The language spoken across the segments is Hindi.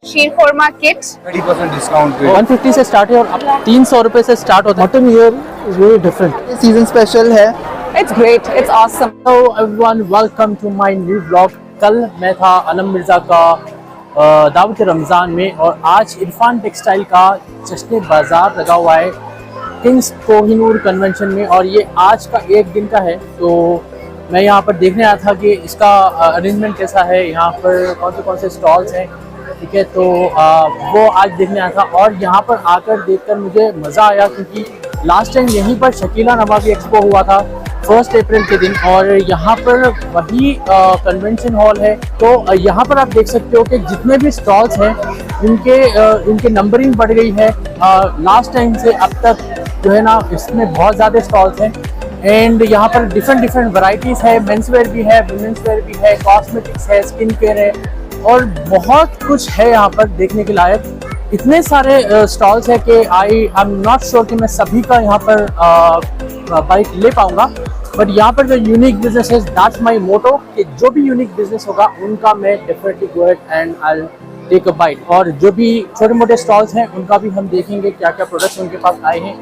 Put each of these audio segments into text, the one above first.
शीर खोरमा किट 30% डिस्काउंट 150 से स्टार्ट है और अब 300 रुपए से स्टार्ट होता है। Mutton here is very different. Season special है। It's great, it's awesome. Hello everyone, welcome to my new blog. कल मैं था अनम मिर्ज़ा का दावत रमज़ान में और आज इरफान टेक्सटाइल का जश्न बाज़ार लगा हुआ है किंग्स कोहिनूर कन्वेंशन में और ये आज का एक दिन का है। तो मैं यहाँ पर देखने आया था कि इसका अरेंजमेंट कैसा है, यहाँ पर कौन से स्टॉल्स हैं, ठीक है। तो वो आज देखने आया था और यहाँ पर आकर देखकर मुझे मज़ा आया क्योंकि लास्ट टाइम यहीं पर शकीला नवाबी एक्सपो हुआ था 1 अप्रैल के दिन और यहाँ पर वही कन्वेंशन हॉल है। तो यहाँ पर आप देख सकते हो कि जितने भी स्टॉल्स हैं इनके नंबरिंग बढ़ गई है लास्ट टाइम से अब तक जो है ना, इसमें बहुत ज़्यादा स्टॉल्स हैं एंड यहाँ पर डिफरेंट वैरायटीज़ है। मेंस वेयर भी है, वुमेन्स वेयर भी है, कॉस्मेटिक्स है, स्किन केयर है और बहुत कुछ है यहाँ पर देखने के लायक। इतने सारे स्टॉल्स है कि आई एम नॉट श्योर कि मैं सभी का यहाँ पर बाइट ले पाऊँगा, बट यहाँ पर जो यूनिक बिजनेस है दैट्स माय मोटो कि जो भी यूनिक बिजनेस होगा उनका मैं definitely go ahead and I take a bite. और जो भी छोटे मोटे स्टॉल्स हैं उनका भी हम देखेंगे क्या क्या प्रोडक्ट्स उनके पास आए हैं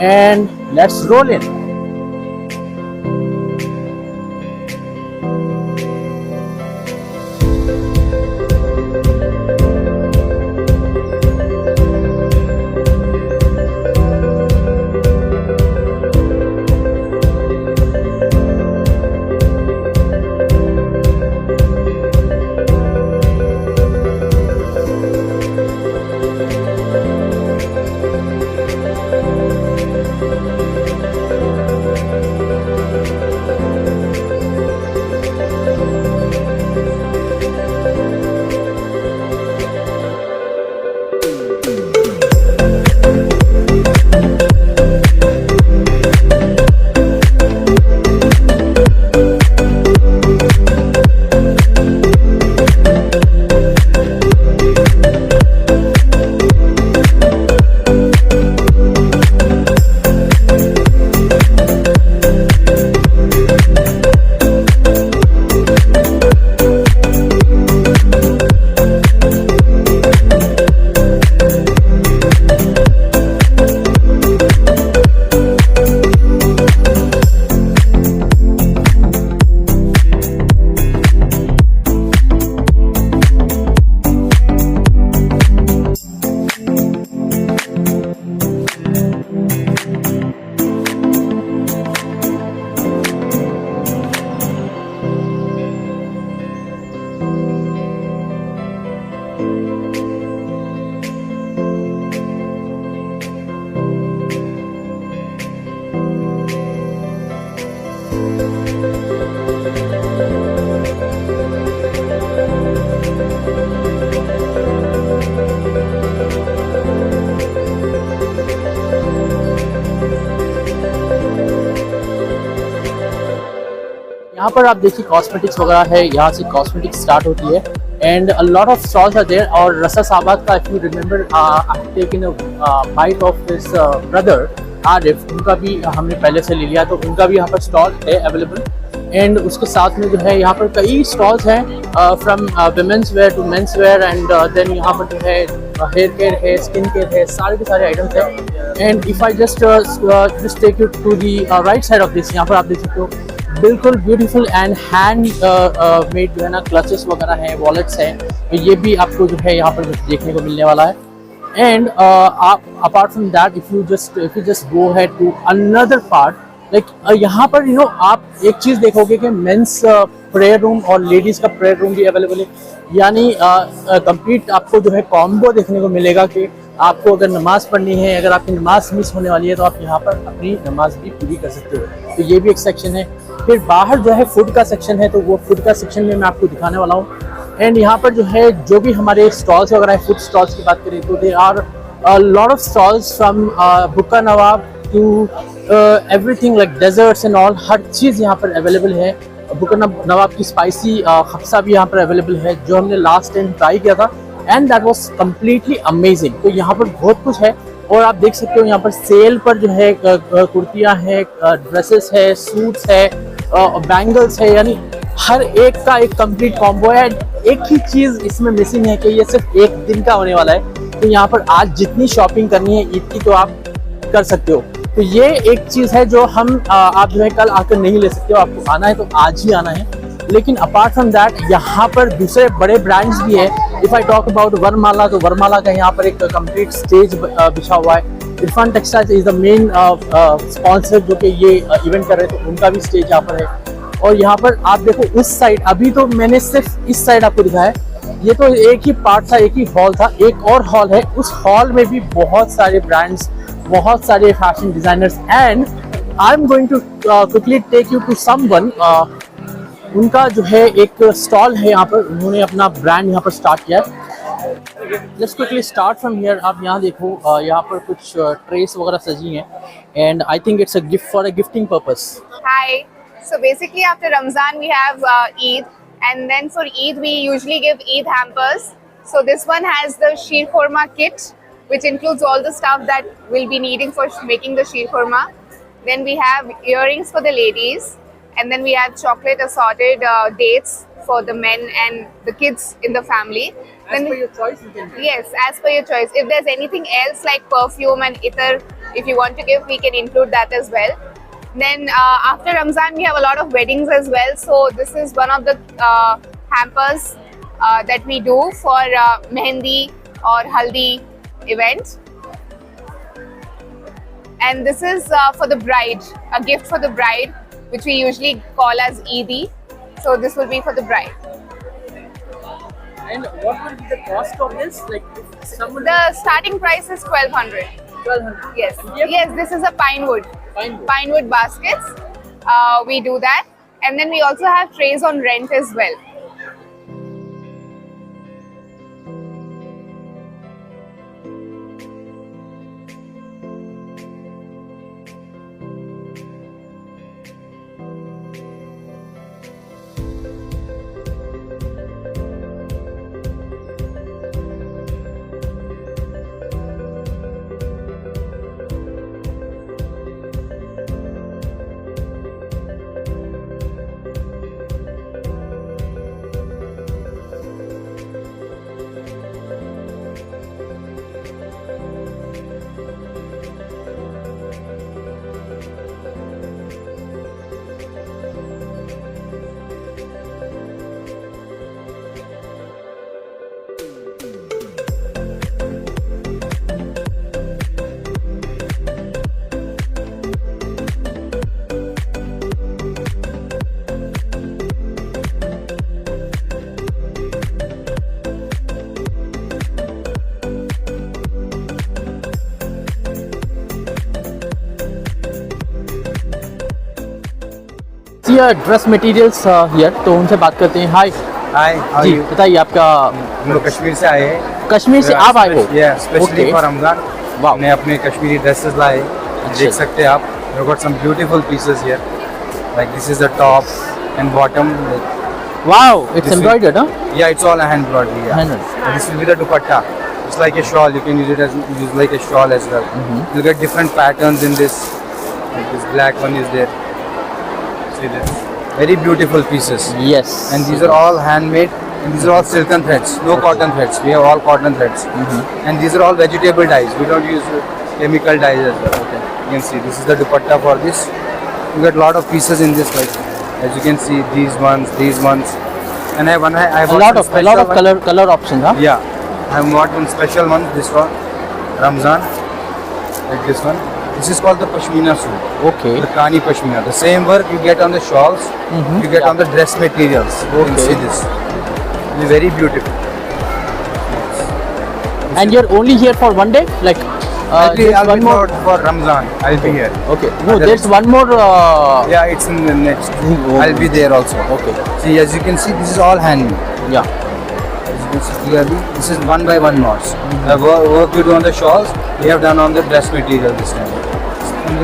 एंड लेट्स रोल इन। यहाँ पर आप देखिए कॉस्मेटिक्स वगैरह है, यहाँ से कॉस्मेटिक्स स्टार्ट होती है and a lot of stalls are there. और रसा साबात का if you remember I have taken a bite of this brother Arif, उनका भी हमने पहले से ले लिया, तो उनका भी यहाँ पर स्टॉल है अवेलेबल। एंड उसके साथ में जो है यहाँ पर कई स्टॉल्स हैं from women's wear to men's wear and then यहाँ पर जो है हेयर केयर है, स्किन केयर है, सारे के सारे आइटम्स हैं। And if I just take you to the right side of this, यहाँ पर आप देख सकते हो बिल्कुल ब्यूटीफुल एंड हैंड मेड जो है ना क्लचेस वगैरह हैं, वॉलेट्स हैं, तो ये भी आपको जो है यहाँ पर देखने को मिलने वाला है। एंड आप apart from that if you just go head to another part like यहाँ पर यू नो आप एक चीज़ देखोगे कि मेंस प्रेयर रूम और लेडीज़ का प्रेयर रूम भी अवेलेबल है, यानी कंप्लीट आपको जो है कॉम्बो देखने को मिलेगा कि आपको अगर नमाज़ पढ़नी है, अगर आपकी नमाज मिस होने वाली है तो आप यहाँ पर अपनी नमाज भी पूरी कर सकते हो। तो ये भी एक सेक्शन है। फिर बाहर जो है फूड का सेक्शन है, तो वो फूड का सेक्शन में मैं आपको दिखाने वाला हूँ। एंड यहाँ पर जो है जो भी हमारे स्टॉल्स वगैरह है, फूड स्टॉल्स की बात करें तो they are lot of stalls from Bukka Nawab to everything like desserts and all, हर चीज़ यहाँ पर अवेलेबल है। बुक्का नवाब की स्पाइसी खब्सा भी यहाँ पर अवेलेबल है जो हमने लास्ट टाइम ट्राई किया था and that was completely amazing. तो यहाँ पर बहुत कुछ है और आप देख सकते हो यहाँ पर सेल पर जो है कुर्तियाँ हैं, ड्रेसेस है, सूट्स है, बैंगल्स है, यानी हर एक का एक कंप्लीट कॉम्बो है। एक ही चीज इसमें मिसिंग है कि ये सिर्फ एक दिन का होने वाला है, तो यहाँ पर आज जितनी शॉपिंग करनी है ईद की तो आप कर सकते हो। तो ये एक चीज है जो हम आप जो है कल आकर नहीं ले सकते हो, आपको आना है तो आज ही आना है। लेकिन अपार्ट फ्रॉम दैट यहाँ पर दूसरे बड़े ब्रांड्स भी है। इफ आई टॉक अबाउट वरमाला, तो वरमाला का यहाँ पर एक कंप्लीट स्टेज बिछा हुआ है। Irfan textiles is the main sponsor जो कि ये इवेंट कर रहे थे, तो उनका भी स्टेज यहाँ पर है। और यहाँ पर आप देखो उस साइड, अभी तो मैंने सिर्फ इस साइड आपको दिखाया है, ये तो एक ही पार्ट था, एक ही हॉल था। एक और हॉल है, उस हॉल में भी बहुत सारे ब्रांड्स, बहुत सारे fashion designers, and I am going to quickly take you to someone. उनका जो है एक स्टॉल है यहाँ पर, उन्होंने अपना ब्रांड यहाँ पर स्टार्ट किया है। Let's quickly start from here. आप यहाँ देखो, यहाँ पर कुछ ट्रेस वगैरह सजी हैं, and I think it's a gift for a gifting purpose. Hi. So basically after Ramzan we have Eid, and then for Eid we usually give Eid hampers. So this one has the sheer khorma kit, which includes all the stuff that we'll be needing for making the sheer khorma. Then we have earrings for the ladies, and then we have chocolate assorted dates for the men and the kids in the family. As per your choice, you can. Yes, as per your choice. If there's anything else like perfume and itar, if you want to give, we can include that as well. Then after Ramzan, we have a lot of weddings as well. So this is one of the hampers that we do for mehendi or haldi events. And this is for the bride, a gift for the bride, which we usually call as Eidi. So this will be for the bride. And what will be the cost of this? Like, if someone The starting price is 1200. 1200. Yes, And here- yes, this is a pine wood baskets. We do that, and then we also have trays on rent as well. Dress materials here, तो उनसे बात करते हैं। हाय हाय, हाउ जी, यू? बताइए आपका। हम लोग कश्मीर से आए हैं। कश्मीर से आप आए हो? Specially Okay. For Ramzan. Wow. हमने अपने कश्मीरी ड्रेसेस लाए, देख सकते हैं आप। We got some beautiful pieces here, like this is the top and bottom. Wow, it's This is- embroidered, huh? या it's all hand embroidery. Hand. This will be the dupatta. It's like a shawl, you can use it as like a shawl as well. You get different patterns in this, like this black one is there. See this, very beautiful pieces. Yes. And these are all handmade, and these are all silken threads, no cotton threads. We have all cotton threads. And these are all vegetable dyes. We don't use chemical dyes as well. Okay. You can see this is the dupatta for this. You get a lot of pieces in this, like as you can see, these ones, and I have a lot of color options, huh? Yeah, I have got one special one. This one, Ramzan, like this one. This is called the pashmina suit. Okay. The Kani pashmina. The same work you get on the shawls, you get on the dress materials. You can Okay. see this. It's very beautiful. And you're only here for one day, like I'll be there's one more. for Ramzan. I'll be here. Okay. No, Other- there's one more. Yeah, it's in the next. Oh. I'll be there also. Okay. See, as you can see, this is all handmade. Yeah. As you can see clearly, this is one by one knots. The work you do on the shawls, we have done on the dress material this time.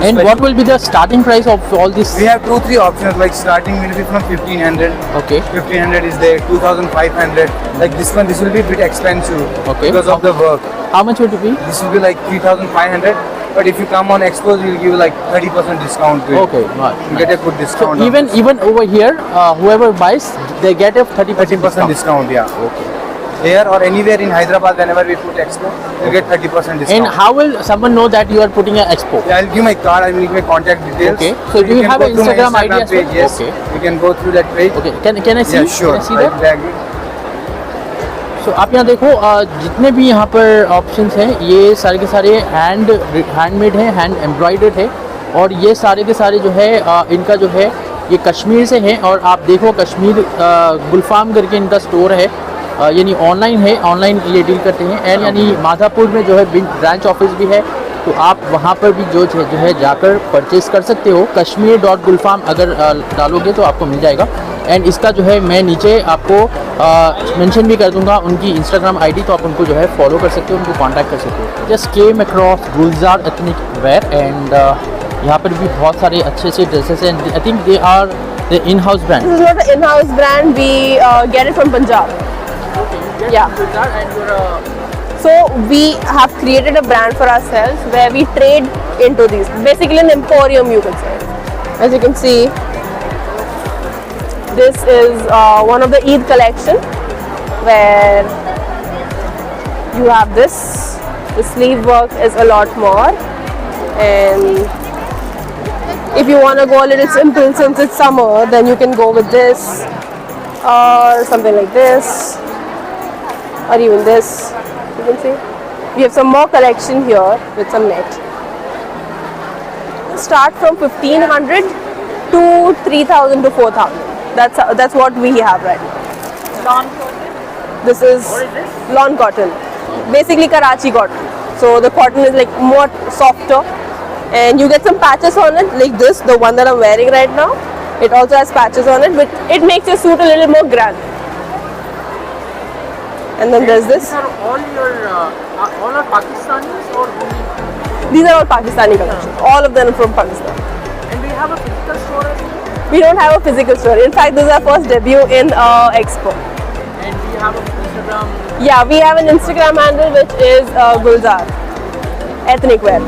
And what will be the starting price of all this? We have 2-3 options, like starting will be from 1500. Okay. 1500 is there, 2500. Like this one, this will be a bit expensive Okay. because of the work. How much would it be? This will be like 3500. But if you come on expos, we'll give you like 30% discount. To it. Okay, nice. You get a good So discount. on even this. even over here, whoever buys, they get a 30% 30% discount. Yeah. Okay. Here or anywhere in Hyderabad, whenever we put expo, you get 30% discount. And how will someone know that you are putting an expo? Yeah, I'll give my card. I'll give my contact details. Okay. So do you can have go an through my Instagram ID as well? page? Yes. Okay. You can go through that page. Okay. Can I see? Yeah, sure. Can I see I'll that? tag it. So आप यहाँ देखो जितने भी यहाँ पर ऑप्शंस हैं ये सारे के सारे हैंडमेड हैं, हैंड एम्ब्रॉयडर्ड है और ये सारे के सारे जो है इनका जो है ये कश्मीर से है और आप देखो कश्मीर गुलफाम करके इनका स्टोर है यानी ऑनलाइन है, ऑनलाइन ये डील करते हैं एंड यानी माधापुर में जो है ब्रांच ऑफिस भी है तो आप वहाँ पर भी जो है जाकर परचेज़ कर सकते हो। kashmir.gulfam अगर डालोगे तो आपको मिल जाएगा एंड इसका जो है मैं नीचे आपको मेंशन भी कर दूंगा उनकी इंस्टाग्राम आईडी, तो आप उनको जो है फॉलो कर सकते हो, उनको कांटेक्ट कर सकते हो। Just came across Gulzar ethnic wear and यहाँ पर भी बहुत सारे अच्छे से ड्रेसेस हैं। I think they are the in house brand. This is not an in-house brand. We get it from Punjab. Yeah. So we have created a brand for ourselves where we trade into these. Basically an emporium, you can say. As you can see, this is one of the Eid collection where you have this. The sleeve work is a lot more, and if you want to go a little simple since it's summer, then you can go with this or something like this or even this. You can see we have some more collection here with some net. Start from 1500 to 3000 to 4000. That's what we have right now. Lawn cotton. This is lawn cotton, basically Karachi cotton. So the cotton is like more softer, and you get some patches on it like this. The one that I'm wearing right now, it also has patches on it, but it makes your suit a little more grand. And then there's this. all are Pakistanis or These are all Pakistani collections. All of them are from Pakistan. and do you have a physical store as well? We don't have a physical store. In fact, this is our first debut in Expo. And do you have a Instagram? Yeah, we have an Instagram handle which is Gulzar Ethnic Wear.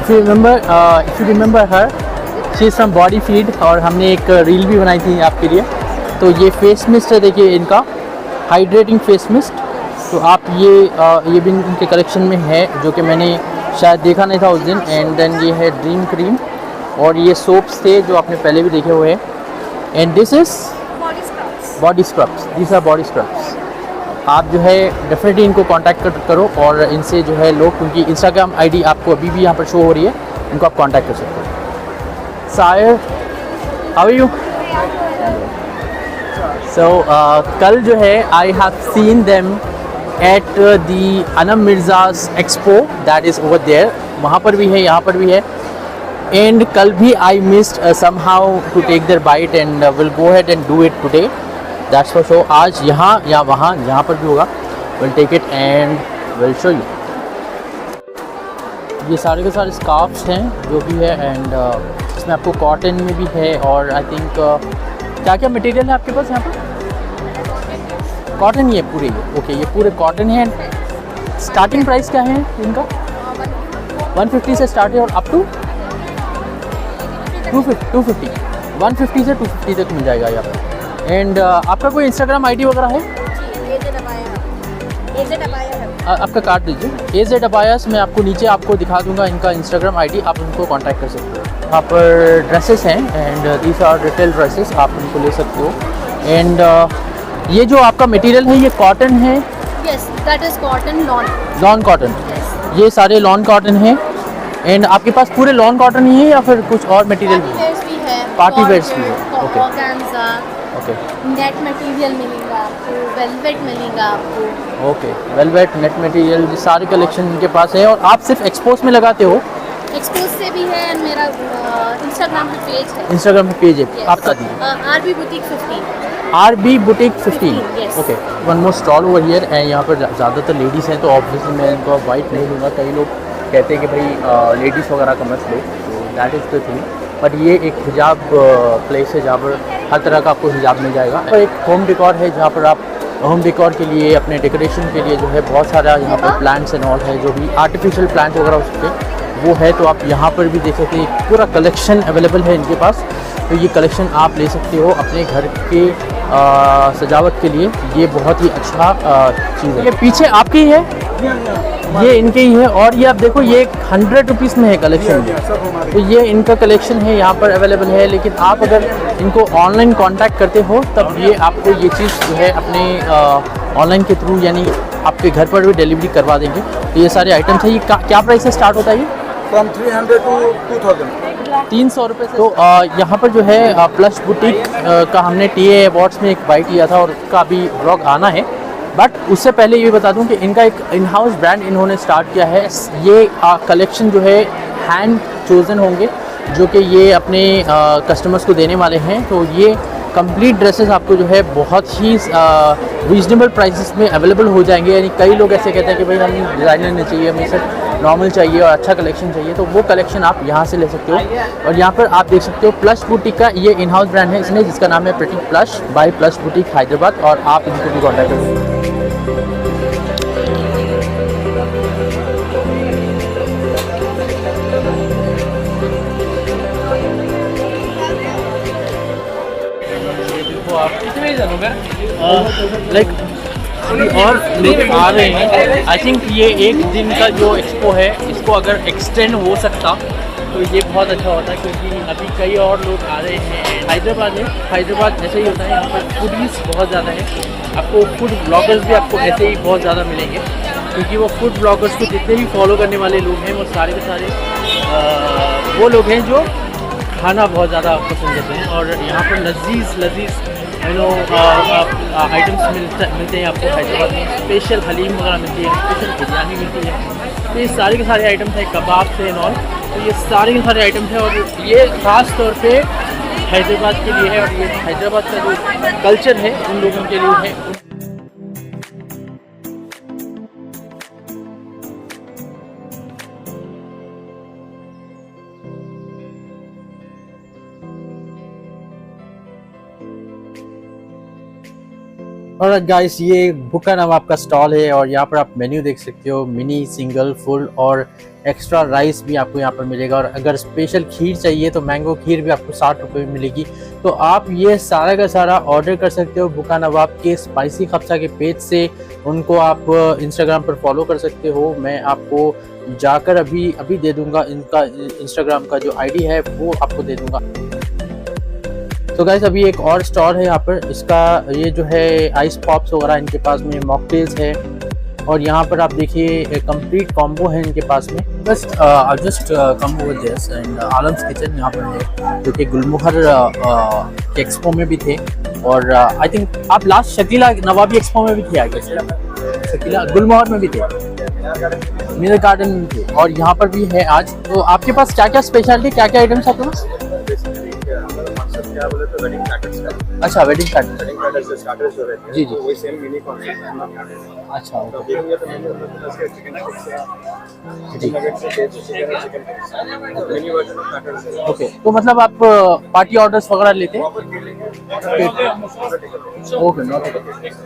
If you remember her, she is from Body Feed और हमने एक रील भी बनाई थी आपके लिए। तो ये फेस मिस्ट है, देखिए इनका हाइड्रेटिंग फेस मिस्ट। तो आप ये भी इनके कलेक्शन में है जो कि मैंने शायद देखा नहीं था उस दिन। एंड देन ये है ड्रीम क्रीम और ये सोप्स थे जो आपने पहले भी देखे हुए हैं। And this is body scrubs. This our body scrubs. आप जो है डेफिनेटली इनको कांटेक्ट करो और इनसे जो है लोग, क्योंकि इंस्टाग्राम आईडी आपको अभी भी यहाँ पर शो हो रही है, इनको आप कांटेक्ट कर सकते हो। सायर, हाउ आर यू? सो कल जो है I have seen them at the Anam Mirza's expo that is over there. वहाँ पर भी है, यहाँ पर भी है। एंड कल भी I missed somehow to take their bite and will go ahead and do it today, that's for show. आज यहाँ या वहाँ जहाँ पर भी होगा will take it and will show you. ये सारे के सारे स्कार्फ्स हैं जो भी है एंड इसमें आपको कॉटन में भी है और आई थिंक क्या क्या मटेरियल है आपके पास यहाँ पर? कॉटन ही है पूरे ये। ओके, ये पूरे कॉटन है। स्टार्टिंग प्राइस क्या है इनका? 150 से स्टार्ट है और अप टू 250 150 से 250 तक मिल जाएगा यहाँ पर। एंड आपका कोई इंस्टाग्राम आईडी वगैरह है? आपका कार्ड दीजिए। AZ अबायास मैं आपको नीचे आपको दिखा दूंगा इनका इंस्टाग्राम आईडी, आप उनको कांटेक्ट कर सकते हो। यहाँ पर ड्रेसेस हैं and these are retail dresses, आप उनको ले सकते हो। एंड ये जो आपका मटेरियल है ये कॉटन है? Yes, that is cotton lawn. Lawn cotton. Yes. ये सारे लॉन कॉटन है एंड आपके पास पूरे लॉन कॉटन ही है या फिर कुछ और मटेरियल Party भी है? wears भी है। Party wears भी है, okay. Organza, okay net material मिलेगा आपको, वेलवेट मिलेगा आपको। ओके, वेलवेट, नेट मटेरियल, ये सारे कलेक्शन इनके पास है। और आप सिर्फ एक्सपोज में लगाते हो? एक्सपोज से भी है एंड मेरा इंस्टाग्राम पे पेज है। इंस्टाग्राम पे पेज है Yes. आपका दीजिए। RB Boutique 50। RB Boutique 50। yes. Okay, one more stall over here and यहाँ पर ज़्यादातर लेडीज़ हैं तो ऑब्वियसली मैं इनको वाइट नहीं लूँगा। कई लोग कहते हैं कि भाई लेडीज़ वगैरह का मत लो, तो that is the thing. But ये एक हिजाब प्लेस है जहाँ पर हर तरह का आपको हिजाब मिल जाएगा। और एक होम डेकोर है जहाँ पर आप होम डेकोर के लिए, अपने डेकोरेशन के लिए जो है बहुत सारा यहाँ पर प्लांट्स एंड ऑल है, जो भी आर्टिफिशियल प्लांट्स वगैरह हो सकते हैं वो है। तो आप यहाँ पर भी देख सकते हैं, पूरा कलेक्शन अवेलेबल है इनके पास। तो ये कलेक्शन आप ले सकते हो अपने घर के सजावट के लिए। ये बहुत ही अच्छा चीज़ है। ये पीछे आपकी ही है, ये इनके ही है। और ये आप देखो, ये 100 रुपीज़ में है कलेक्शन। तो ये इनका कलेक्शन है, यहाँ पर अवेलेबल है। लेकिन आप अगर इनको ऑनलाइन कांटेक्ट करते हो तब ये आपको ये चीज़ जो है अपने ऑनलाइन के थ्रू, यानी आपके घर पर भी डिलीवरी करवा देंगे। तो ये सारे आइटम्स हैं। ये क्या प्राइस से स्टार्ट होता है? ये From 300 to 2000. 300 रुपये से। तो यहाँ पर जो है प्लस बुटीक का हमने TA अवार्ड्स में एक बाइट लिया था और उसका अभी ब्लॉग आना है। बट उससे पहले ये बता दूं कि इनका एक इन हाउस ब्रांड इन्होंने स्टार्ट किया है। ये कलेक्शन जो है हैंड चोजन होंगे, जो कि ये अपने कस्टमर्स को देने वाले हैं। तो ये कंप्लीट ड्रेसेस आपको जो है बहुत ही रीजनेबल प्राइसेस में अवेलेबल हो जाएंगे। यानी कई लोग ऐसे कहते हैं कि भाई हमें डिज़ाइनर नहीं चाहिए, हमें सिर्फ नॉर्मल चाहिए और अच्छा कलेक्शन चाहिए, तो वो कलेक्शन आप यहाँ से ले सकते हो। और यहाँ पर आप देख सकते हो प्लस बुटीक का ये इन हाउस ब्रांड है इसने, जिसका नाम है pretty plus by plus boutique Hyderabad. और आप इनको भी कॉन्टैक्ट करें। आप कितने जन हो गए लाइक और लेके आ रहे हैं। आई थिंक ये एक दिन का जो एक्सपो है, इसको अगर एक्सटेंड हो सकता तो ये बहुत अच्छा होता है, क्योंकि अभी कई और लोग आ रहे हैं। हैदराबाद है, हैदराबाद ऐसे ही होता है, यहाँ पर फूडीज बहुत ज़्यादा है। आपको फूड ब्लॉगर्स भी आपको ऐसे ही बहुत ज़्यादा मिलेंगे, क्योंकि वो फूड ब्लॉगर्स को जितने भी फॉलो करने वाले लोग हैं वो सारे के सारे वो लोग हैं जो खाना बहुत ज़्यादा पसंद करते हैं। और यहाँ पर लजीज़ आइटम्स मिलते हैं आपको हैदराबाद में। स्पेशल हलीम वगैरह मिलती है, स्पेशल बिरयानी मिलती है। तो ये सारे के सारे आइटम्स हैं, कबाब से नॉन। तो ये सारे के सारे आइटम्स हैं और ये ख़ास तौर पे हैदराबाद के लिए है। और ये हैदराबाद का जो कल्चर है उन लोगों के लिए है। और गाइस, ये बुका नवाब का स्टॉल है और यहाँ पर आप मेन्यू देख सकते हो। मिनी, सिंगल, फुल और एक्स्ट्रा राइस भी आपको यहाँ पर मिलेगा। और अगर स्पेशल खीर चाहिए तो मैंगो खीर भी आपको 60 रुपये में मिलेगी। तो आप ये सारा का सारा ऑर्डर कर सकते हो बुका नवाब के स्पाइसी खब्सा के पेज से। उनको आप इंस्टाग्राम पर फॉलो कर सकते हो। मैं आपको जाकर अभी दे दूँगा, इनका इंस्टाग्राम का जो ID है वो आपको दे दूँगा। तो गाइस, अभी एक और स्टॉल है यहाँ पर। इसका ये जो है आइस पॉप्स वगैरह इनके पास में, मॉकटेल्स है। और यहाँ पर आप देखिए कंप्लीट कॉम्बो है इनके पास में। Just come over this and Alam's kitchen यहाँ पर है, जो कि गुलमोहर के एक्सपो में भी थे। और आई थिंक आप लास्ट शकीला नवाबी एक्सपो में भी थे, आगे शकीला गुलमोहर में भी थे, मिरर गार्डन में थे। और यहाँ पर भी है आज। तो आपके पास क्या क्या स्पेशलिटी, क्या क्या आइटम्स आपके पास? क्या बोले तो वेडिंग प्लेटर्स का। अच्छा, वेडिंग प्लेटर्स जो स्टार्टर्स जो रहते हैं, जी जी, वही सेम मिनी कॉन्सेप्ट है। अच्छा, तो देखेंगे तो मेन्यू में प्लस के चिकन नगेट्स है, चिकन नगेट्स है, chicken chicken mini version of platters है। ओके, तो मतलब आप पार्टी ऑर्डर्स वगैरह लेते हैं? ओके, नॉट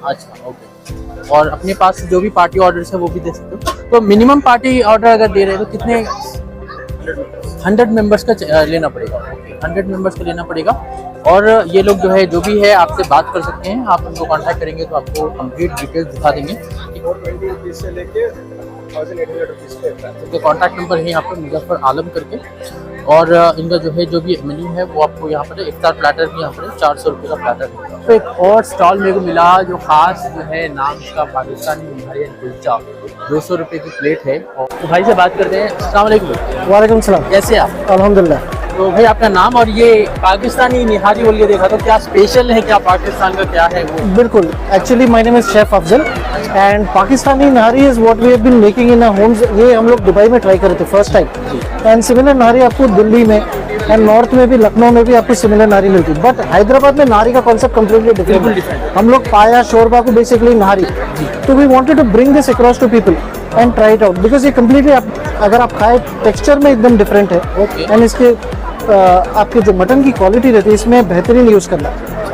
अच्छा, ओके। और अपने पास जो भी पार्टी ऑर्डर्स है वो भी दे सकते हो। तो मिनिमम पार्टी ऑर्डर अगर दे रहे हो तो कितने? 100 मेंबर्स का लेना पड़ेगा। 100 मेंबर्स का लेना पड़ेगा। और ये लोग जो है जो भी है आपसे बात कर सकते हैं, आप उनको कांटेक्ट करेंगे तो आपको कंप्लीट डिटेल्स दिखा देंगे। 420 रुपीज से लेके 1800 रुपीज पे है। इनका कॉन्टैक्ट नंबर है यहाँ पर, मुजफ्फर आलम करके। और इनका जो है जो भी मेन्यू है वो आपको यहाँ पर इफ्तार प्लेटर भी यहाँ पर 400 रुपये का प्लेटर है। तो एक और स्टॉल मेरे को मिला जो खास जो है नाम उसका पाकिस्तानी निहारियन कुलचा, 200 रुपये की प्लेट है। तो भाई से बात करते हैं। अस्सलाम वालेकुम। वालेकुम सलाम। कैसे आप? अल्हम्दुलिल्लाह। तो भाई आपका नाम और ये पाकिस्तानी निहारी बोल के देखा, तो क्या स्पेशल है, क्या पाकिस्तान का क्या है वो? बिल्कुल, actually my name is chef Afzal and Pakistani nihari is what we have been making in our homes. ये हम लोग दुबई में ट्राई करे थे फर्स्ट टाइम, एंड सिमिलर नहारी आपको दिल्ली में एंड नॉर्थ में भी, लखनऊ में भी आपको सिमिलर नहारी मिलती है। बट हैदराबाद में नहारी का कॉन्सेप्ट कम्प्लीटली डिफरेंट है। हम लोग पाया शोरबा को बेसिकली नहारी, तो we wanted to bring this across to people and try it out, because ये कम्प्लीटली अगर आप खाए टेक्सचर में एकदम डिफरेंट है। Okay. एंड इसके आपके जो मटन की क्वालिटी रहती है इसमें बेहतरीन यूज़ करना।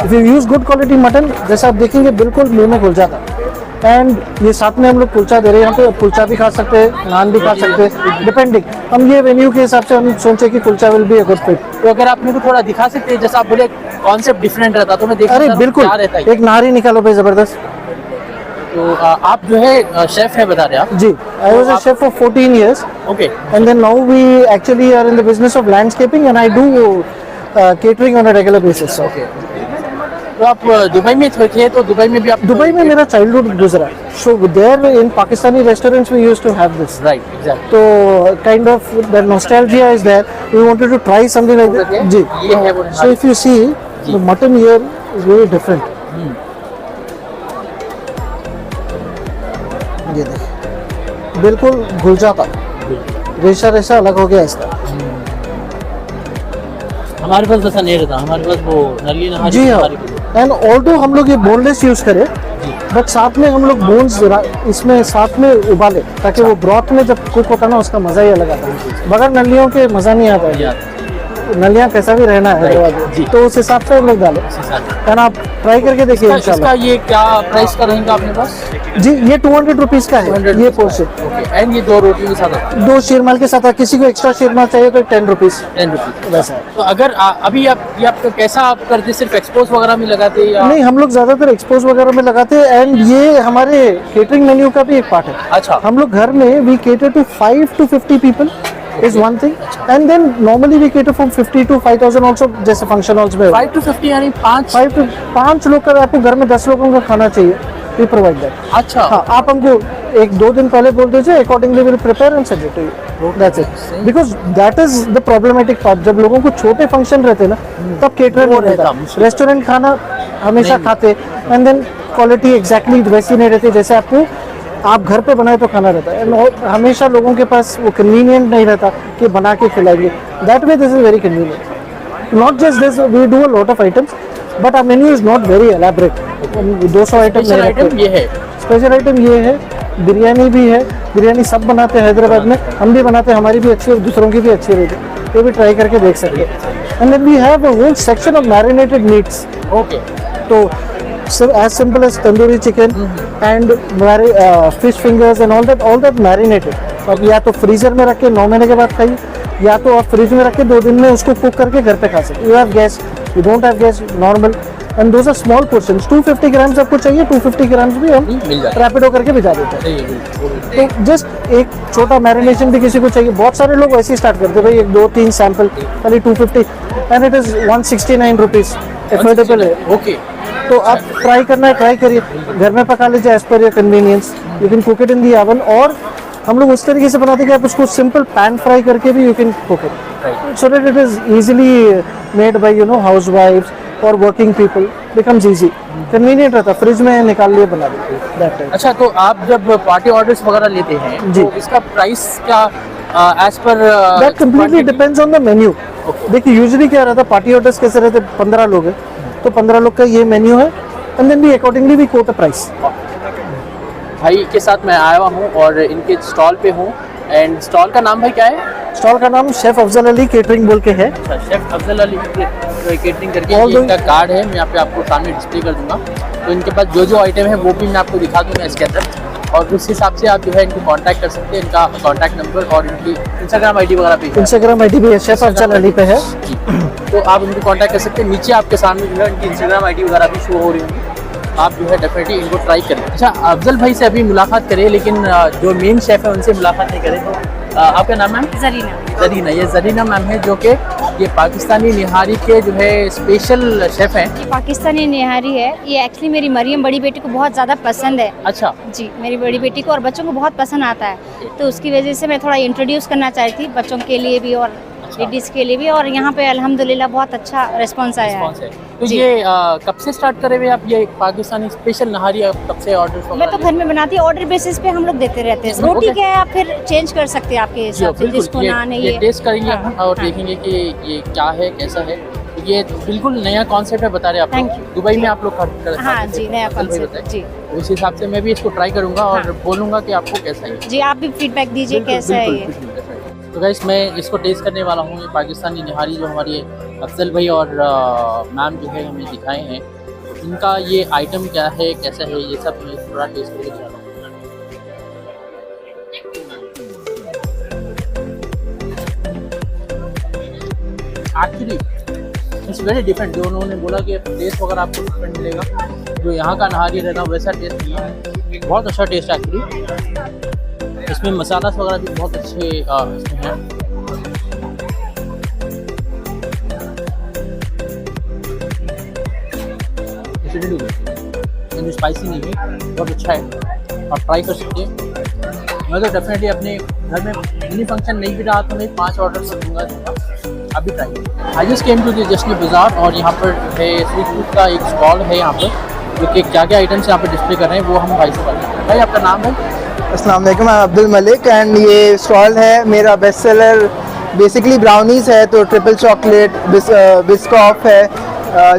If you use good quality mutton, जैसा आप देखेंगे बिल्कुल मुंह में घुल जाता है। एंड ये साथ में हम लोग कुलचा दे रहे हैं, यहाँ पे कुलचा भी खा सकते हैं, नान भी खा सकते हैं, डिपेंडिंग। हम ये वेन्यू के हिसाब से हम सोचे कि kulcha will be a good fit. तो अगर आप मेरे को थोड़ा दिखा सकते हैं, जैसा आप बोले कॉन्सेप्ट डिफरेंट रहता, तो मैं देखना अरे चाह रहा हूँ बिल्कुल, क्या रहता है। एक नारी निकालो भाई ज़बरदस्त। तो आप जो है शेफ है बता रहे हैं आप? जी, I was a chef for 14 years okay. and then now we actually are in the business of landscaping and I do catering on a regular basis. So. तो आप दुबई में थे, तो दुबई में भी आप दुबई में मेरा चाइल्डहुड गुजरा, so there in Pakistani restaurants we used to have this. Right, exact. तो kind of the nostalgia is there, we wanted to try something like that. जी, ये है वो। So if you see the mutton here is very different. ये देखिए बिल्कुल घुल जाता, रेशा रेशा अलग हो गया इसका। हमारे पास ऐसा नहीं रहता, हमारे पास वो नली नहारी। जी हाँ, एंड ऑल्दो हम लोग ये बोनलेस यूज करें, बट साथ में हम लोग बोन्स इसमें साथ में उबाले, ताकि वो ब्रॉथ में जब कुक होता है ना उसका मजा ही अलग आता है। बगैर नलियों के मजा नहीं आता है। नलियाँ कैसा भी रहना है हैदराबाद में, तो उस हिसाब से हम लोग डालें। क्या आप ट्राई करके देखिए इंशाल्लाह। इसका ये क्या प्राइस का रहेगा अपने पास? जी, ये 200 रुपीज़ का है ये पोर्शन। एंड ये 2 रोटी के साथ, 2 शीरमाल के साथ। किसी को एक्स्ट्रा शीरमाल चाहिए तो 10 रुपीज़। 10 रुपीज वैसा। तो अगर अभी आप ये आप कैसा आप करते, सिर्फ एक्सपोज वगैरह में लगाते या? नहीं, हम लोग ज़्यादातर एक्सपोज वगैरह में लगाते हैं, एंड ये हमारे केटरिंग मेन्यू का भी एक पार्ट है। अच्छा। हम लोग घर में we cater to 5 to 50 people is one thing, and then normally we cater from 50 to 5,000 also, जैसे फंक्शन हॉल्स में 5 to 50 यानी 5 लोग का आपको घर में 10 लोगों का खाना चाहिए, we provide that। अच्छा। हाँ, आप हमको 1-2 दिन पहले बोल दीजिए, accordingly will prepare and send it to you, that's it. Because that is the problematic part. जब लोगों को छोटे फंक्शन रहते हैं ना, तब केटरर नहीं रहता। रेस्टोरेंट खाना हमेशा खाते, एंड देन क्वालिटी एग्जैक्टली वैसी नहीं रहती जैसे आपको आप घर पे बनाए तो खाना रहता है। And हमेशा लोगों के पास वो कन्वीनियंट नहीं रहता कि बना के खिलाएंगे। That way this is very convenient. Not just this, we do a lot of items, but our menu is not very elaborate. 200 item नहीं आइटम ये है। स्पेशल आइटम ये है। बिरयानी भी है, बिरयानी सब बनाते हैं हैदराबाद में, हम भी बनाते हैं, हमारी भी अच्छी है, दूसरों की भी अच्छी रहती है, ये भी ट्राई करके देख सकते हैं। And then we have a whole section of marinated meats. Okay. तो as simple as tandoori chicken and fish fingers and all that marinated। अब या तो फ्रीजर में रख के 9 महीने के बाद खाइए, या तो आप फ्रिज में रख के 2 दिन में उसको कुक करके घर पे खा सकते। You have gas, you don't have gas, normal, and those are small portions. 250 grams आपको चाहिए, 250 ग्राम्स भी हम रैपिडो करके भिजा देते हैं। तो जस्ट एक छोटा मैरिनेशन भी किसी को चाहिए। बहुत सारे लोग वैसे ही स्टार्ट करते हैं, भाई 1-2-3 सैंपल खाली 250, and it is 169 rupees, affordable है। ओके। तो आप ट्राई करना है, ट्राई करिए, घर में पका लीजिए as per your convenience. You can cook it in the oven, और हम लोग उस तरीके से बनाते हैं कि आप उसको सिंपल पैन फ्राई करके भी you can cook it, so that it is easily made by housewifes और working people, becomes easy, convenient रहता, फ्रिज में निकाल लिए बना देते दैट टाइम। अच्छा, तो आप जब पार्टी ऑर्डर्स वगैरह लेते हैं जी, तो इसका प्राइस क्या as per? That completely depends on the menu. देखिए यूजुअली क्या रहता है, पार्टी ऑर्डर्स कैसे रहते हैं, 15 लोग हैं तो 15 लोग का ये मेन्यू है, and then we accordingly we quote a price. भाई के साथ मैं आया हुआ हूँ और इनके स्टॉल पे हूँ, एंड स्टॉल का नाम भाई क्या है? स्टॉल का नाम शेफ अफजल अली केटरिंग बोल के है। अच्छा, शेफ अफजल अली केटरिंग करके ये इनका कार्ड है, मैं यहाँ पे आपको सामने डिस्प्ले कर दूंगा। तो इनके पास जो जो आइटम है वो भी मैं आपको दिखा दूंगा इसके अंदर, और उस हिसाब से आप जो है इनको कांटेक्ट कर सकते हैं। इनका कांटेक्ट नंबर और इनकी इंस्टाग्राम आईडी वगैरह भी है। इंस्टाग्राम आईडी भी है, शेफ अफजल अली पे है, तो आप इनको कांटेक्ट कर सकते हैं। नीचे आपके सामने जो है इनकी इंस्टाग्राम आईडी वगैरह भी शो हो रही होंगी, आप जो है डेफिनेटली इनको ट्राई करें। अच्छा, अफजल भाई से अभी मुलाकात करें, लेकिन जो मेन शेफ है उनसे मुलाकात नहीं करें। तो आपका नाम मैम? जरीना। ये जरीना मैम है जो कि ये पाकिस्तानी निहारी के जो है स्पेशल शेफ हैं। ये पाकिस्तानी निहारी है, ये एक्चुअली मेरी मरियम बड़ी बेटी को बहुत ज़्यादा पसंद है। अच्छा जी, मेरी बड़ी बेटी को और बच्चों को बहुत पसंद आता है, तो उसकी वजह से मैं थोड़ा इंट्रोड्यूस करना चाहती थी बच्चों के लिए भी और लेडीज़ के लिए भी, और यहाँ पे अल्हम्दुलिल्लाह बहुत अच्छा रिस्पॉन्स आया है। तो ये कब से स्टार्ट करे हुए आप ये पाकिस्तानी स्पेशल नहारी, कब से ऑर्डर? मैं तो घर में बनाती हूँ, ऑर्डर बेसिस पे हम लोग देते रहते हैं। रोटी क्या है आप फिर चेंज कर सकते हैं आपके हिसाब से, जिसको नान है ये टेस्ट करेंगे हम और देखेंगे कि ये क्या है, कैसा है। ये बिल्कुल नया कॉन्सेप्ट है बता रहे आप Thank लोग। दुबई में आप लोग हाँ जी, नया कॉन्सेप्ट जी। उस हिसाब से मैं भी इसको ट्राई करूंगा और बोलूंगा कि आपको कैसा है। जी, आप भी फीडबैक दीजिए कैसा है ये। बिल्कुल। तो गाइस मैं इसको टेस्ट करने वाला हूँ। ये पाकिस्तानी निहारी जो हमारी अफजल भाई और मैम जो है हमें दिखाए हैं, इनका ये आइटम क्या है, कैसा है, ये सब मैं थोड़ा टेस्ट करके जा रहा हूँ। Actually it's very different. जो उन्होंने बोला कि टेस्ट वगैरह आपको डिफरेंट मिलेगा, जो यहाँ का नहारी रहना वैसा टेस्ट नहीं है। बहुत अच्छा टेस्ट है एक्चुअली। इसमें मसाला वगैरह भी बहुत अच्छे इसमें हैं। स्पाइसी नहीं है, बहुत अच्छा है, आप ट्राई कर सकते हैं। मैं तो डेफिनेटली अपने घर में मिनी फंक्शन नहीं भी रहा तो मैं 5 ऑर्डर कर दूँगा। अभी try I just came to the Jashn Bazaar और यहाँ पर है स्ट्रीट फूड का एक स्टॉल है यहाँ पर, जो कि क्या क्या आइटम्स यहाँ पर डिस्प्ले कर रहे हैं वो हम भाई से बात करते हैं। भाई आपका नाम है? अस्सलाम वालेकुम, मैं अब्दुल मलिक एंड ये स्टॉल है मेरा बेस्ट सेलर। बेसिकली ब्राउनीज़ है तो ट्रिपल चॉकलेट, बिस्कॉफ है,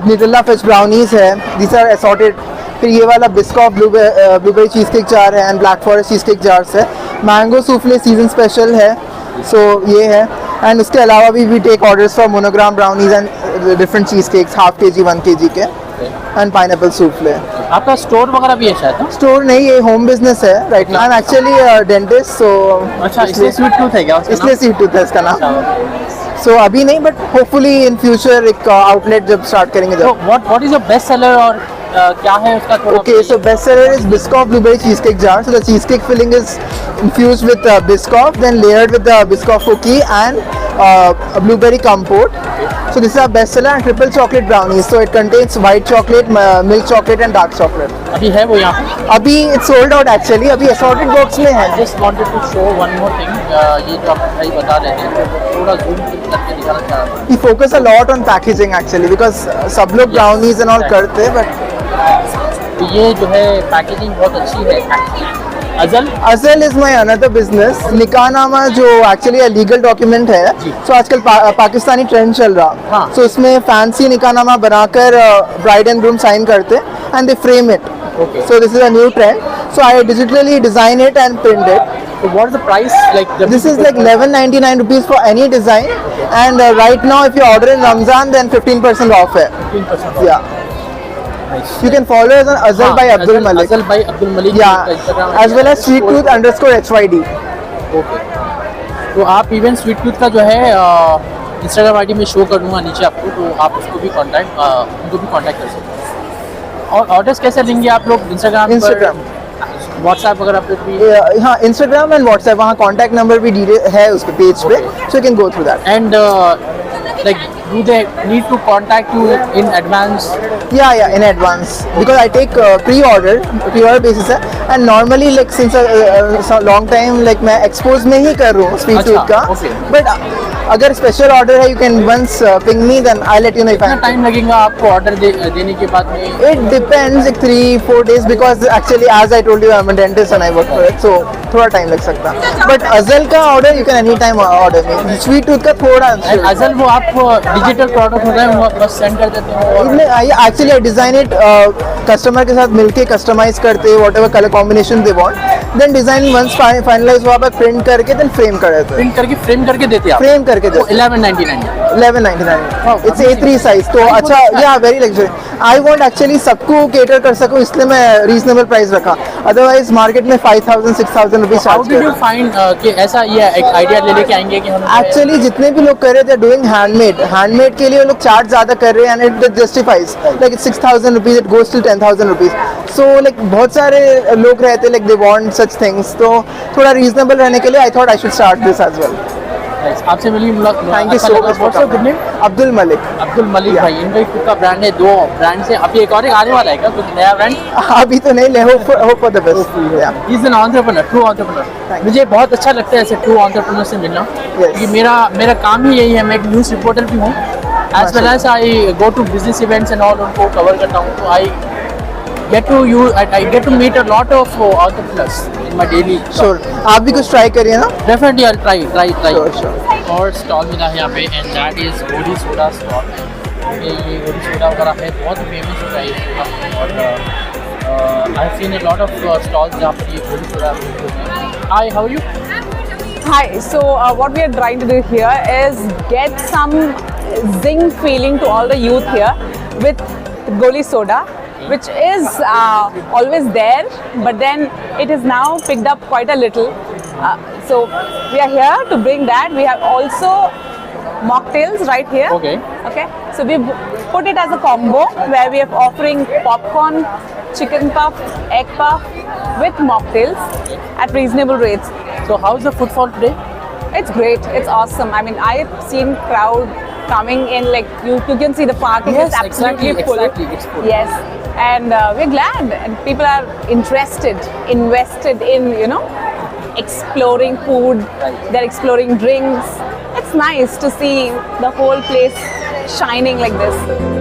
न्यूटेला फिश ब्राउनीज़ है, दीज आर असॉर्टेड। फिर ये वाला Biscoff blueberry cheesecake jar है and black forest cheesecake jars है। मैंगो सूफले सीजन स्पेशल है, सो ये है। एंड उसके अलावा भी we take orders for monogram brownies and different cheesecakes, half K G 1 kg के, एंड पाइनएप्पल सूफले। आपका स्टोर वगैरह भी है शायद ना? स्टोर नहीं, ये होम बिजनेस है right now. I am actually dentist, so अच्छा इसलिए स्वीट टूथ है क्या उसका इसलिए स्वीट टूथ है इसका नाम। नाम? सो अभी नहीं, बट होपफुली इन फ्यूचर एक आउटलेट जब स्टार्ट करेंगे तो जब। What is your best seller और क्या है उसका थोड़ा? Okay, so best seller is Biscoff blueberry cheesecake jar. So the cheesecake filling is infused with Biscoff, then layered with the Biscoff cookie and a blueberry compote. So this is our best seller, and triple chocolate brownies. So it contains white chocolate, milk chocolate, and dark chocolate. अभी है वो यहाँ पे? अभी it's sold out actually. अभी assorted box में है. Just wanted to show one more thing. ये जो आप भाई बता रहे थे थोड़ा जूम करके दिखाना चाह रहा था। We focus a lot on packaging actually because सब लोग brownies and all करते हैं, but तो ये जो है पैकेजिंग बहुत अच्छी है। अजल इज माई अनदर बिजनेस। निकाहनामा जो एक्चुअली लीगल डॉक्यूमेंट है, सो आजकल पाकिस्तानी ट्रेंड चल रहा, हाँ। सो इसमें फैंसी निकाहनामा बनाकर ब्राइड एंड ग्रूम साइन करते and they frame it. So this is a new trend, so I digitally design it and print it. So what is the price like? This is like 11.99 rupees for any design, and right now if you order in Ramzan then 15% off है। 15%. Yeah. You can follow us on Azal by Abdul Malik. Azal by Abdul Malik. Yeah, as well as sweettooth_HYD. Okay, तो आप इवन स्वीट टूथ का जो है इंस्टाग्राम आईडी में शो कर दूंगा नीचे आपको, तो आप उसको भी उनको भी कांटेक्ट कर सकते हैं। और ऑर्डर्स कैसे लेंगे आप लोग? इंस्टाग्राम व्हाट्सएप वगैरह पे भी? हाँ, इंस्टाग्राम एंड व्हाट्सएप, वहाँ कॉन्टैक्ट नंबर भी है उसके पेज पे, so you can go through that. And like do they need to contact you in advance? Yeah, in advance because I take pre-order basis है, and normally like since a long time like मैं expose में ही कर रहा हूँ स्वीट टूथ का, but अगर स्पेशल ऑर्डर है you can once ping me then I'll let you know if I. कितना टाइम लगेगा आपको ऑर्डर देने के बाद में? It depends, like 3-4 days because actually as I told you I'm a dentist and I work for it, so थोड़ा टाइम लग सकता है, but अजल का order you can any time order me। Sweet tooth का थोड़ा अजल वो आप डिजिटल प्रोडक्ट होता है वो बस सेंड कर देते हैं? Actually I design it, customer के साथ मिलके कस्टमाइज करते हैं whatever colour combination they want, then design once finalize हुआ, प्रिंट करके देन फ्रेम कर देते हैं। प्रिंट करके फ्रेम करके देते हैं? फ्रेम करके देते हैं। 1199 इट्स A3 साइज, तो अच्छा, या very luxury. I want actually सबको केटर कर सकूं, इसलिए मैं रीजनेबल प्राइस रखा, अदरवाइज मार्केट में 5,000-6,000 rupees how charge did you find कि ऐसा ये एक आइडिया ले लेके आएंगे कि हम एक्चुअली जितने भी लोग कर रहे थे डूइंग हैंडमेड के लिए लोग चार्ज ज्यादा कर रहे हैं, and it justifies like 6,000 rupees, it goes till 10,000 rupees. So like बहुत सारे लोग रहते like they want such things, तो थोड़ा रीजनेबल रहने के लिए I thought I should start this as well. आपसे मिली thank you so much. What's your good name? Abdul Malik. Abdul Malik भाई, इनका खुद का ब्रांड है, 2 ब्रांड से अभी एक और आने वाला है क्या कुछ नया ब्रांड? अभी तो नहीं, hope for the best. He is an entrepreneur, true entrepreneur. मुझे बहुत अच्छा लगता है ऐसे ट्रू एंटरप्रेन्योर से मिलना, क्योंकि मेरा काम ही यही है, मैं एक न्यूज़ रिपोर्टर भी हूँ, as well as I go to business events and all, उनको कवर करता हूँ, तो आई get to meet a lot of entrepreneurs in my daily job. Sure, आप भी कुछ ट्राई करिए ना। Definitely I'll try. Sure. और स्टॉल मिला है यहाँ पे, एंड दैट इज गोली सोडा स्टॉल। ये गोली सोडा वगैरह है, बहुत फेमस होता है ये सोडा, और I have seen a lot of stalls जहाँ पर ये गोली soda. Hi, how are you? Hi, so what we are trying to do here is get some zing feeling to all the youth here with Goli Soda, which is always there, but then it is now picked up quite a little. So we are here to bring that. We have also mocktails right here. Okay. Okay. So we put it as a combo where we are offering popcorn, chicken puff, egg puff with mocktails at reasonable rates. So how's the footfall today? It's great. It's awesome. I mean, I've seen crowd coming in, like you can see the parking Yes, is absolutely exactly, full. exactly, it's full. Yes, and we're glad, and people are invested in exploring food. Right. They're exploring drinks. It's nice to see the whole place shining like this.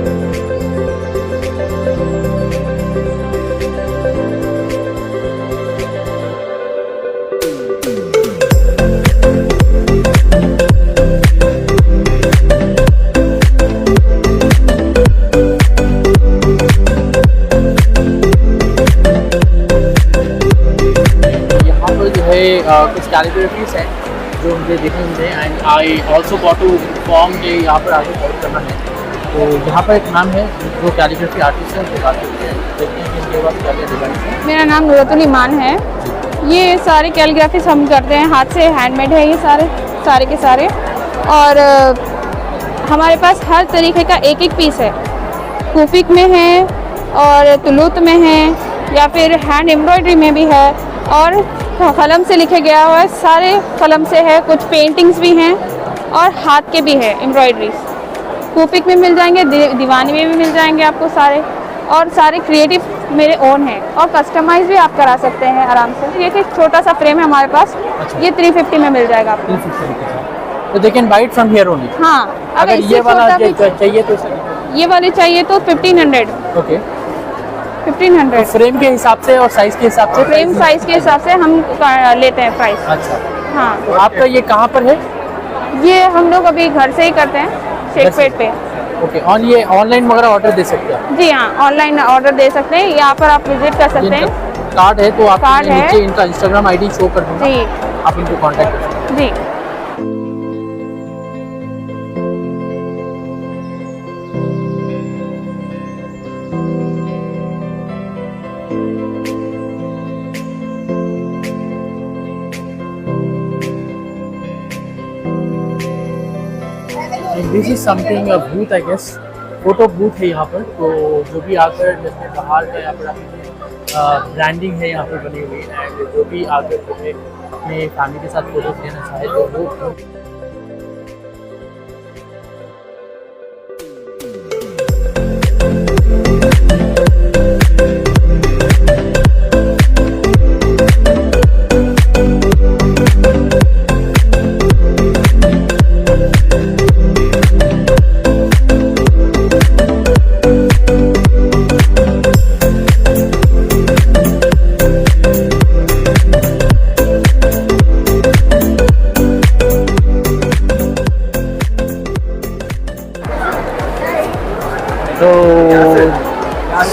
कुछ कैलिग्राफीज हैं जो मुझे देखने मिले and I also got to form के यहाँ पर आगे फॉलो करना है। तो यहाँ पर एक नाम है जो कैलिग्राफी आर्टिस्ट है, उनसे बात करते हैं, देखते हैं कि इनके पास क्या क्या डिज़ाइन है। मेरा नाम नूरतुल ईमान है। ये सारे कैलीग्राफीज हम करते हैं, हाथ से हैंडमेड है ये सारे के सारे, और हमारे पास हर तरीके का एक एक पीस है। कूफिक में है और तुलुत में है या फिर हैंड एम्ब्रॉयडरी में भी है, और कलम से लिखे गया हुआ है, सारे कलम से है। कुछ पेंटिंग्स भी हैं और हाथ के भी है एम्ब्रॉयडरीज। कूफिक में मिल जाएंगे, दीवानी में भी मिल जाएंगे आपको सारे, और सारे क्रिएटिव मेरे ओन हैं, और कस्टमाइज भी आप करा सकते हैं आराम से। ये एक छोटा सा फ्रेम है हमारे पास, ये 350 में मिल जाएगा आपको। तो they can buy it from here only. हाँ, अगर ये वाला चाहिए तो ये वाले चाहिए तो 1500। ओके, 1500 फ्रेम के हिसाब से और साइज के हिसाब से, फ्रेम साइज के हिसाब से हम लेते हैं प्राइस। अच्छा, हाँ, तो आपका ये कहाँ पर है? ये हम लोग अभी घर से ही करते हैं, शेखपेट पे। ओके, और ये ऑनलाइन वगैरह ऑर्डर दे सकते हैं? जी हाँ, ऑनलाइन ऑर्डर दे सकते हैं, यहाँ पर आप विजिट कर सकते हैं। कार्ड है तो आप कार्ड है। नीचे इनका इंस्टाग्राम आईडी शो कर दूंगा, जी, आप इनको कांटेक्ट कर सकते हैं। जी। This is something a booth, I guess photo booth है यहाँ पर। तो जो भी आकर, जैसे बाहर का यहाँ पर ब्रांडिंग है यहाँ पर बनी हुई, एंड जो भी आकर जो है अपने फैमिली के साथ फोटोज लेना चाहे तो वो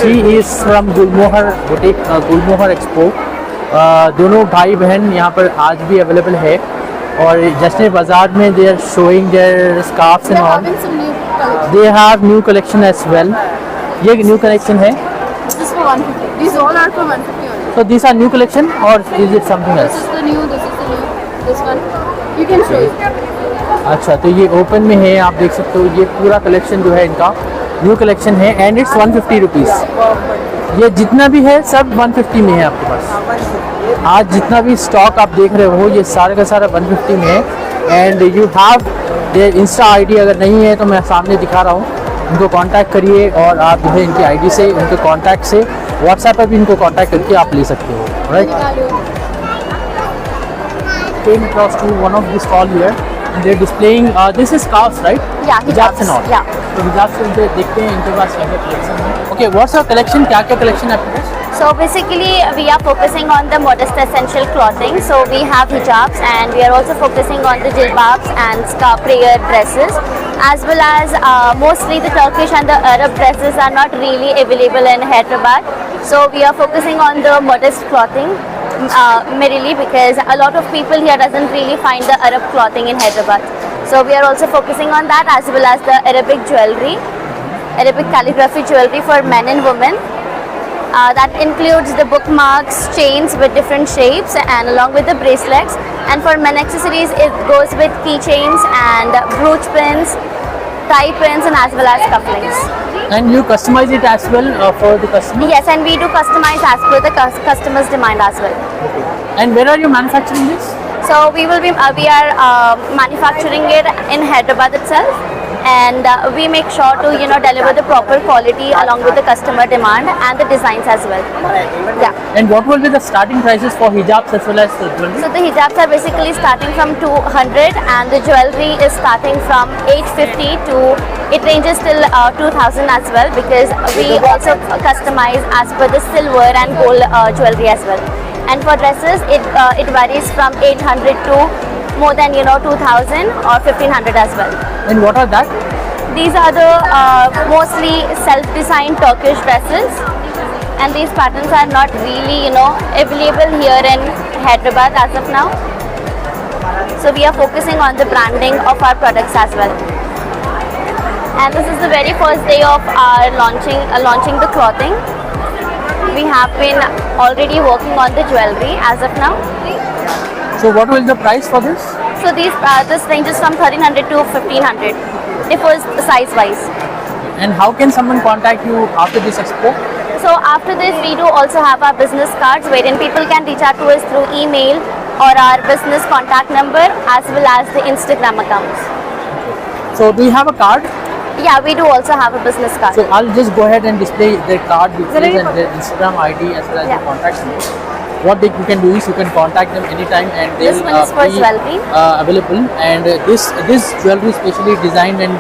she is from Gulmohar boutique, Gulmohar expo. दोनों भाई बहन यहाँ पर आज भी अवेलेबल है, और जश्न बाज़ार में they are showing their scarves and all. They have new collection as well. ये न्यू कलेक्शन है। So these are new collection or is it something else? This is the new, this one. You can show it. अच्छा, तो ये ओपन में है, आप देख सकते हो। ये पूरा कलेक्शन जो है इनका न्यू कलेक्शन है, एंड इट्स 150 रुपीज़। ये जितना भी है सब 150 में है आपके पास। आज जितना भी स्टॉक आप देख रहे हो ये सारा का सारा 150 में है, and you have their Insta ID. अगर नहीं है तो मैं सामने दिखा रहा हूँ, इनको कांटेक्ट करिए, और आप जो है इनकी आईडी से, इनके कांटेक्ट से, व्हाट्सएप पर भी इनको कांटेक्ट करके आप ले सकते हो, right. Came across to one of the stall here, and they're displaying this is scarves, right? Yeah, hijabs and all. Yeah. तो हिजाब से उनके देखते हैं इनके पास क्या क्या कलेक्शन है। Okay, what's your collection? क्या क्या collection है आपके पास? So basically, we are focusing on the modest essential clothing. So we have hijabs, and we are also focusing on the jilbabs and prayer dresses, as well as mostly the Turkish and the Arab dresses are not really available in Hyderabad. So we are focusing on the modest clothing, merely because a lot of people here doesn't really find the Arab clothing in Hyderabad. So we are also focusing on that, as well as the Arabic jewelry, Arabic calligraphy jewelry for men and women. That includes the bookmarks, chains with different shapes, and along with the bracelets. And for men accessories, it goes with keychains and brooch pins, tie pins, and as well as cufflinks. And you customize it as well for the customer? Yes, and we do customize as per the customer's demand as well. And where are you manufacturing this? So we are manufacturing it in Hyderabad itself, and we make sure to deliver the proper quality along with the customer demand and the designs as well. Yeah. And what will be the starting prices for hijabs as well as the jewelry? So the hijabs are basically starting from 200, and the jewelry is starting from 850 to it ranges till 2000 as well, because we also customize as per the silver and gold jewelry as well. And for dresses, it varies from 800 to more than 2000 or 1500 as well. And what are that? These are the mostly self-designed Turkish dresses, and these patterns are not really available here in Hyderabad as of now. So we are focusing on the branding of our products as well. And this is the very first day of our launching the clothing. We have been already working on the jewelry as of now. So what will the price for this? So this ranges from 1300 to 1500. Differs size wise. And how can someone contact you after this expo? So after this, we do also have our business cards, wherein people can reach out to us through email or our business contact number, as well as the Instagram accounts. So do you have a card? Yeah, we do also have a business card. So I'll just go ahead and display their card details and their Instagram ID as well as their contact number. What you can do is you can contact them anytime, and they This will one is for be jewelry. available. And this jewelry is specially designed and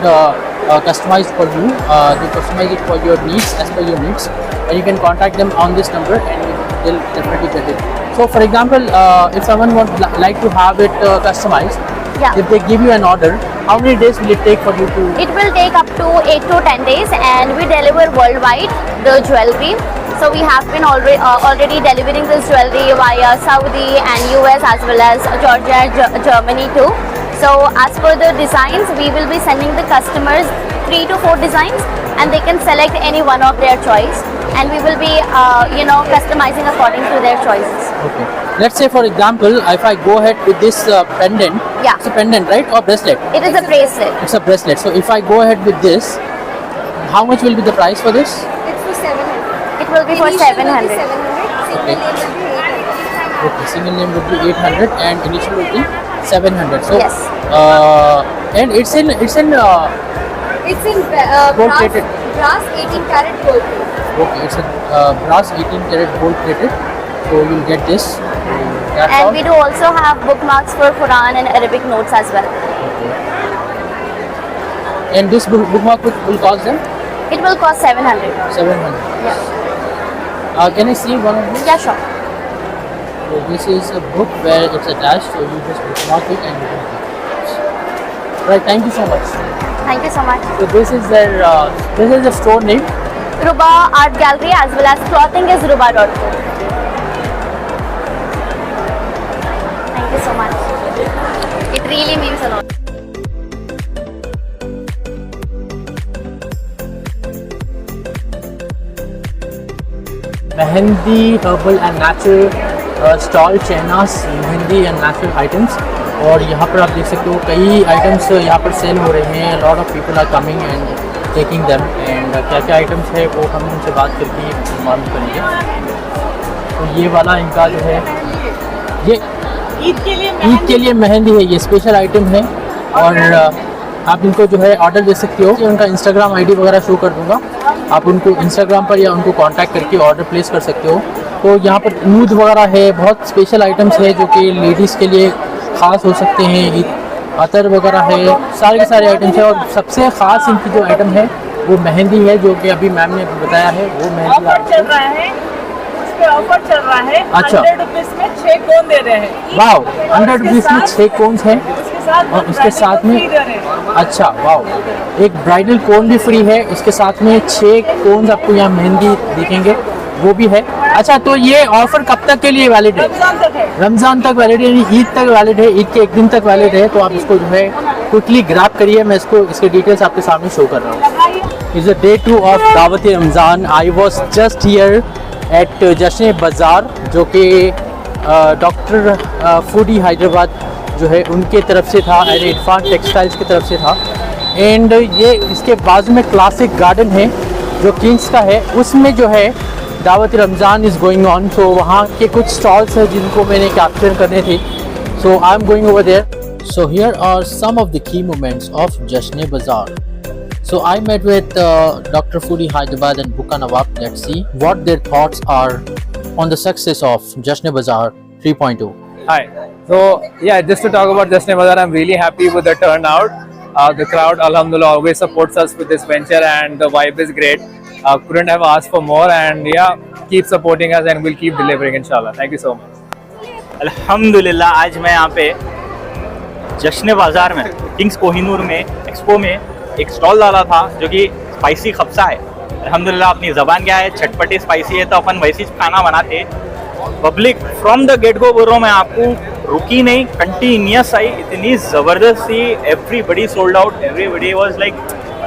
customized for you. They customize it for your needs, as per your needs. And you can contact them on this number, and they'll definitely get it. So for example, if someone would like to have it customized, if they give you an order, how many days will it take for you to? It will take up to 8 to 10 days, and we deliver worldwide the jewelry. So we have been already delivering this jewelry via Saudi and US, as well as Georgia and Germany too. So as per the designs, we will be sending the customers 3 to 4 designs, and they can select any one of their choice, and we will be customizing according to their choices. Okay. Let's say for example, if I go ahead with this pendant, Yeah. it's a pendant, right, or bracelet? It is a bracelet. It's a bracelet. So if I go ahead with this, how much will be the price for this? It's for 700. It will be for 700. 700. Okay, single name would be 800 and initial would be 700. So Yes. And it's in It's in Gold plated. brass 18 karat gold. Okay, it's a brass 18 karat gold plated. So you'll get this. That's all. And we do also have bookmarks for Quran and Arabic notes as well. And this bookmark will cost them It will cost 700. 700. Yeah. Can I see one of these? Yeah, sure. So this is a book where it's attached, so you just bookmark it and you can read it. Right, thank you so much. Thank you so much. So this is their this is the store name. Ruba Art Gallery, as well as clothing is ruba.co. Thank you so much. It really means a lot. Mehndi herbal and natural stall चैनास मेहंदी एंड नेचुरल आइटम्स। और यहाँ पर आप देख सकते हो कई आइटम्स यहाँ पर सेल हो रहे हैं। Lot of people are coming and taking them. And क्या क्या आइटम्स है वो हम उनसे बात करके मालूम करेंगे। तो ये वाला इनका जो है ये ईद के लिए मेहंदी है, ये स्पेशल आइटम है। और आप इनको जो है ऑर्डर दे सकते हो। उनका इंस्टाग्राम आईडी वगैरह शो कर दूंगा, आप उनको इंस्टाग्राम पर या उनको कांटेक्ट करके ऑर्डर प्लेस कर सकते हो। तो यहाँ पर ऊद वगैरह है, बहुत स्पेशल आइटम्स है जो कि लेडीज़ के लिए ख़ास हो सकते हैं। अतर वगैरह है, सारे के सारे आइटम्स है। और सबसे ख़ास इनकी जो आइटम है वो मेहंदी है, जो कि अभी मैम ने बताया है। वो मेहंदी चल रहा है, उस पे ऑफर चल रहा है। अच्छा। 100 रुपीस में 6 कोन दे रहे हैं। वाह, 100 रुपीज़ में 6 कोन्स हैं। और उसके साथ में अच्छा वाह, एक ब्राइडल कोन भी फ्री है। उसके साथ में 6 कोन्स आपको यहाँ मेहंदी दिखेंगे, वो भी है। अच्छा, तो ये ऑफर कब तक के लिए वैलिड है? रमजान तक वैलिड है, यानी ईद तक वैलिड है, ईद के एक दिन तक वैलिड है। तो आप इसको जो है क्विकली ग्रैब करिए, मैं इसको इसके डिटेल्स आपके सामने शो कर रहा हूँ। इट्स द डे 2 ऑफ दावत Ramzan. I was just here eight जश्न बाज़ार, जो कि डॉक्टर फूडी हैदराबाद जो है उनके तरफ से था, एंड इरफान टेक्सटाइल्स की तरफ से था। एंड ये इसके बाजू में क्लासिक गार्डन है जो किंग्स का है, उसमें जो है दावत रमज़ान इज़ गोइंग ऑन। सो वहाँ के कुछ स्टॉल्स हैं जिनको मैंने कैप्चर करने थे, so I am going over there. So here are some of the key moments of Jashn Bazaar. So I met with Dr. Foodie Hyderabad and Buka Nawab. Let's see what their thoughts are on the success of Jashn Bazaar 3.0. Hi. So yeah, just to talk about Jashn Bazaar, I'm really happy with the turnout. The crowd, alhamdulillah, always supports us with this venture, and the vibe is great. Couldn't have asked for more, and yeah, keep supporting us, and we'll keep delivering, inshallah. Thank you so much. अल्हम्दुलिल्लाह, आज मैं यहाँ पे जश्न बाज़ार में किंग्स कोहिनूर में एक्सपो में एक स्टॉल डाला था जो कि स्पाइसी खप्सा है। अल्हम्दुलिल्लाह, अपनी ज़बान क्या है, चटपटी स्पाइसी है, तो अपन वैसी खाना बनाते। Public from the get go बोल रहा हूँ मैं आपको, रुकी नहीं, कंटिन्यूस आई, इतनी ज़बरदस्त थी। Everybody sold out, everybody was like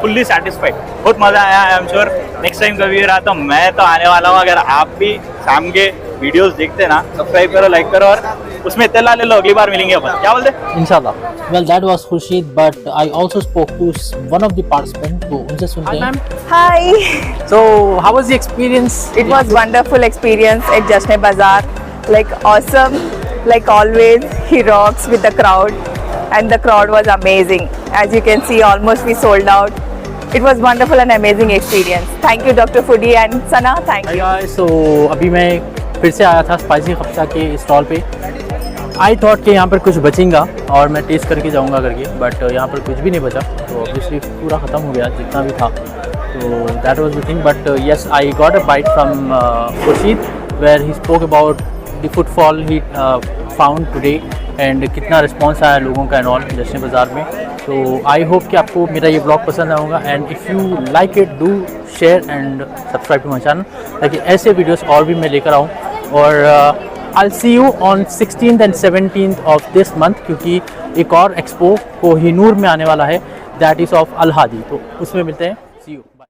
fully satisfied. बहुत मज़ा आया। I am sure next time कभी भी रहा तो मैं तो आने वाला हूँ। अगर आप भी शाम के वीडियोस देखते ना, सब्सक्राइब करो, लाइक करो और उसमें इत्तला ले लो, अगली बार मिलेंगे अपन। क्या बोलते? इंशाल्लाह। Well, that was Khurshid, but I also spoke to one of the participants. तो उनसे सुनते हैं। Hi. So how was the experience? It was wonderful experience at Jashn Bazaar. Like awesome, like always. He rocks with the crowd, and the crowd was amazing. As you can see, almost we sold out. It was wonderful and amazing experience. Thank you, Dr. Foodie and Sana. Thank Hi you. guys, so अभी मैं फिर से आया था स्पाइसी खप्सा के स्टॉल पे। आई थॉट कि यहाँ पर कुछ बचेगा और मैं टेस्ट करके जाऊँगा करके, बट यहाँ पर कुछ भी नहीं बचा, तो ऑब्वियसली पूरा ख़त्म हो गया जितना भी था। तो that was the thing, but yes, I got a bite from Khurshid where he spoke about the footfall he found today and कितना रिस्पॉन्स आया लोगों का एंड ऑल जश्न बाज़ार में। तो आई होप कि आपको मेरा ये ब्लॉग पसंद आऊँगा, and if you like it do share and subscribe to my channel, ताकि ऐसे वीडियोस और भी मैं लेकर आऊँ। और I'll see you on 16th and 17th of this month, क्योंकि एक और एक्सपो कोहिनूर में आने वाला है, दैट इज़ ऑफ अल हादी, तो उसमें मिलते हैं।